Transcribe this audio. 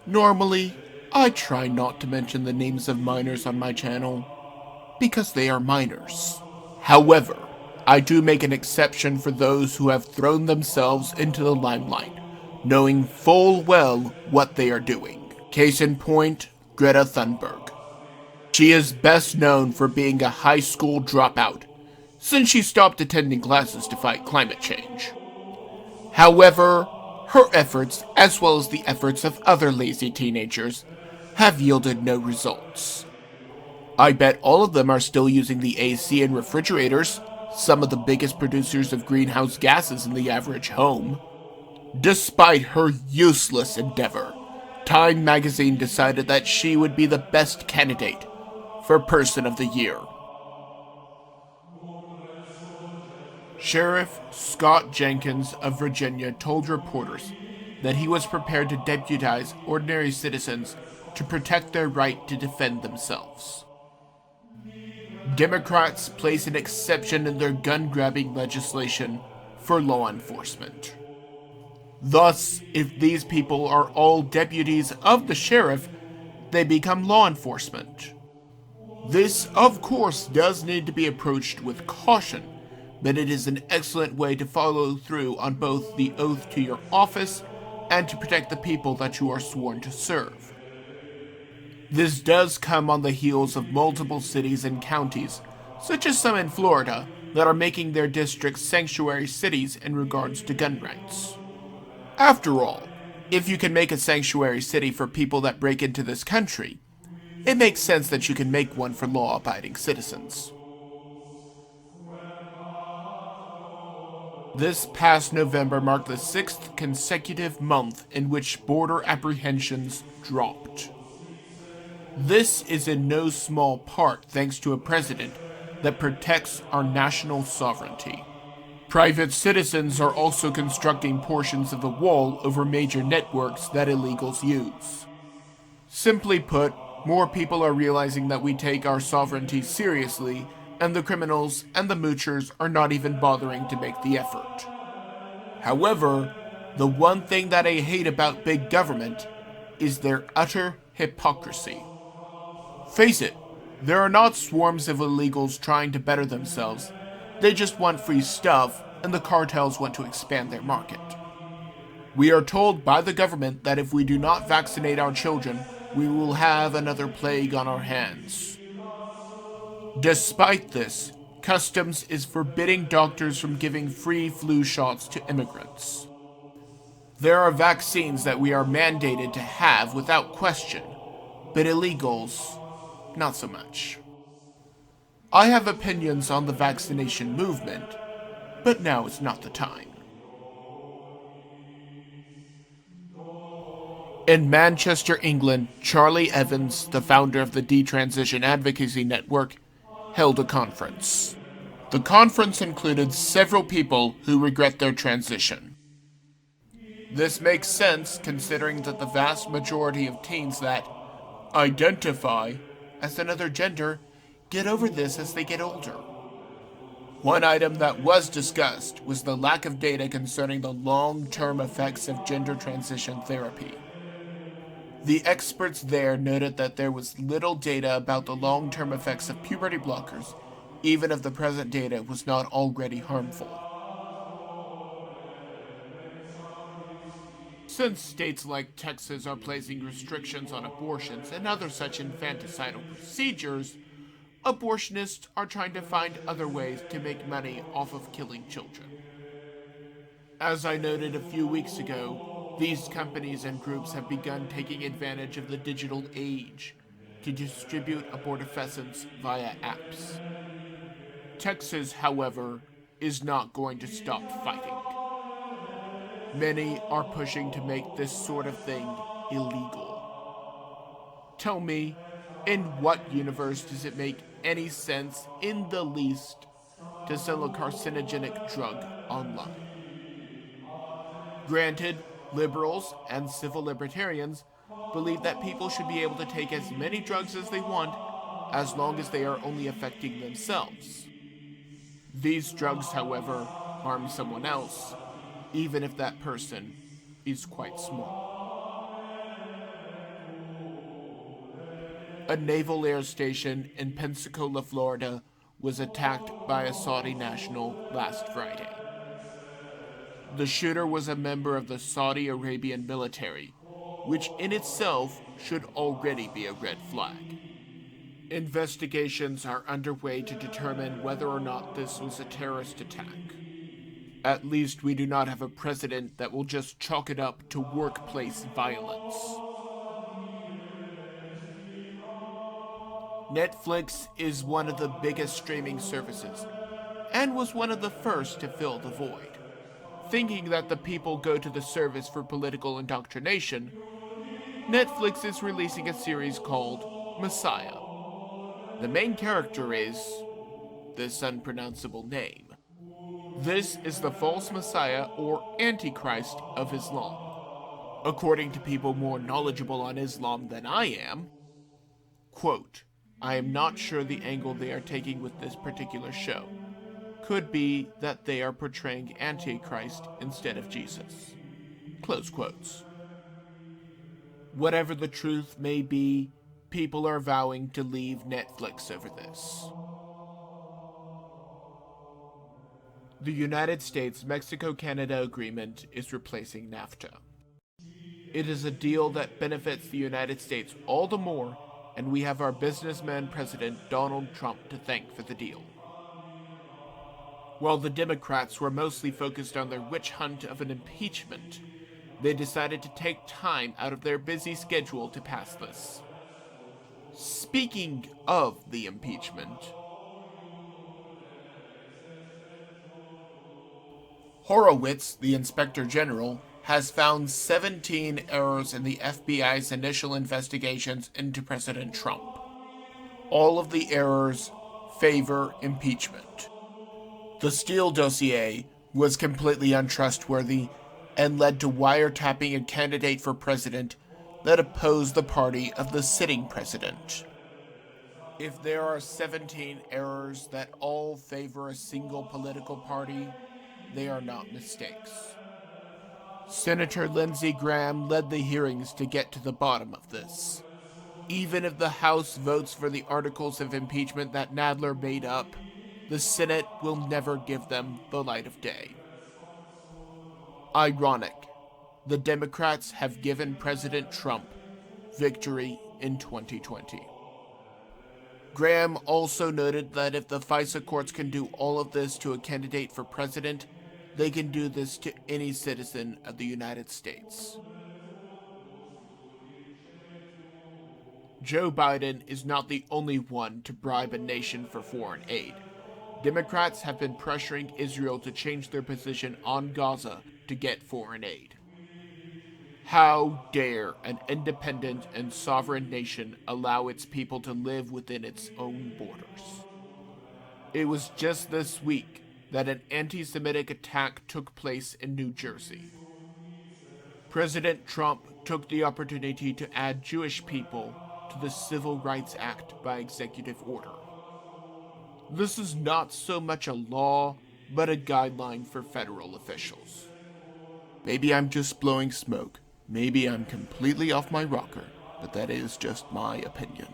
Normally, I try not to mention the names of minors on my channel, because they are minors. However, I do make an exception for those who have thrown themselves into the limelight, knowing full well what they are doing. Case in point, Greta Thunberg. She is best known for being a high school dropout, since she stopped attending classes to fight climate change. However, her efforts, as well as the efforts of other lazy teenagers, have yielded no results. I bet all of them are still using the AC and refrigerators, some of the biggest producers of greenhouse gases in the average home. Despite her useless endeavor, Time magazine decided that she would be the best candidate for Person of the Year. Sheriff Scott Jenkins of Virginia told reporters that he was prepared to deputize ordinary citizens to protect their right to defend themselves. Democrats place an exception in their gun-grabbing legislation for law enforcement. Thus, if these people are all deputies of the sheriff, they become law enforcement. This, of course, does need to be approached with caution, but it is an excellent way to follow through on both the oath to your office and to protect the people that you are sworn to serve. This does come on the heels of multiple cities and counties, such as some in Florida, that are making their districts sanctuary cities in regards to gun rights. After all, if you can make a sanctuary city for people that break into this country, it makes sense that you can make one for law-abiding citizens. This past November marked the sixth consecutive month in which border apprehensions dropped. This is in no small part thanks to a president that protects our national sovereignty. Private citizens are also constructing portions of the wall over major networks that illegals use. Simply put, more people are realizing that we take our sovereignty seriously, and the criminals and the moochers are not even bothering to make the effort. However, the one thing that I hate about big government is their utter hypocrisy. Face it, there are not swarms of illegals trying to better themselves. They just want free stuff, and the cartels want to expand their market. We are told by the government that if we do not vaccinate our children, we will have another plague on our hands. Despite this, Customs is forbidding doctors from giving free flu shots to immigrants. There are vaccines that we are mandated to have without question, but illegals, not so much. I have opinions on the vaccination movement, but now is not the time. In Manchester, England, Charlie Evans, the founder of the Detransition Advocacy Network, held a conference. The conference included several people who regret their transition. This makes sense considering that the vast majority of teens that identify as another gender get over this as they get older. One item that was discussed was the lack of data concerning the long-term effects of gender transition therapy. The experts there noted that there was little data about the long-term effects of puberty blockers, even if the present data was not already harmful. Since states like Texas are placing restrictions on abortions and other such infanticidal procedures, abortionists are trying to find other ways to make money off of killing children. As I noted a few weeks ago, these companies and groups have begun taking advantage of the digital age to distribute abortifacents via apps. Texas, however, is not going to stop fighting. Many are pushing to make this sort of thing illegal. Tell me, in what universe does it make any sense in the least to sell a carcinogenic drug online? Granted, liberals and civil libertarians believe that people should be able to take as many drugs as they want as long as they are only affecting themselves. These drugs, however, harm someone else, even if that person is quite small. A naval air station in Pensacola, Florida, was attacked by a Saudi national last Friday. The shooter was a member of the Saudi Arabian military, which in itself should already be a red flag. Investigations are underway to determine whether or not this was a terrorist attack. At least we do not have a president that will just chalk it up to workplace violence. Netflix is one of the biggest streaming services, and was one of the first to fill the void. Thinking that the people go to the service for political indoctrination, Netflix is releasing a series called Messiah. The main character is this unpronounceable name. This is the false Messiah or Antichrist of Islam. According to people more knowledgeable on Islam than I am, quote, I am not sure the angle they are taking with this particular show. Could be that they are portraying Antichrist instead of Jesus. Close quotes. Whatever the truth may be, people are vowing to leave Netflix over this. The United States-Mexico-Canada agreement is replacing NAFTA. It is a deal that benefits the United States all the more, and we have our businessman president Donald Trump to thank for the deal. While the Democrats were mostly focused on their witch hunt of an impeachment, they decided to take time out of their busy schedule to pass this. Speaking of the impeachment, Horowitz, the Inspector General, has found 17 errors in the FBI's initial investigations into President Trump. All of the errors favor impeachment. The Steele dossier was completely untrustworthy and led to wiretapping a candidate for president that opposed the party of the sitting president. If there are 17 errors that all favor a single political party, they are not mistakes. Senator Lindsey Graham led the hearings to get to the bottom of this. Even if the House votes for the articles of impeachment that Nadler made up, the Senate will never give them the light of day. Ironic, the Democrats have given President Trump victory in 2020. Graham also noted that if the FISA courts can do all of this to a candidate for president, they can do this to any citizen of the United States. Joe Biden is not the only one to bribe a nation for foreign aid. Democrats have been pressuring Israel to change their position on Gaza to get foreign aid. How dare an independent and sovereign nation allow its people to live within its own borders? It was just this week that an anti-Semitic attack took place in New Jersey. President Trump took the opportunity to add Jewish people to the Civil Rights Act by executive order. This is not so much a law, but a guideline for federal officials. Maybe I'm just blowing smoke. Maybe I'm completely off my rocker, but that is just my opinion.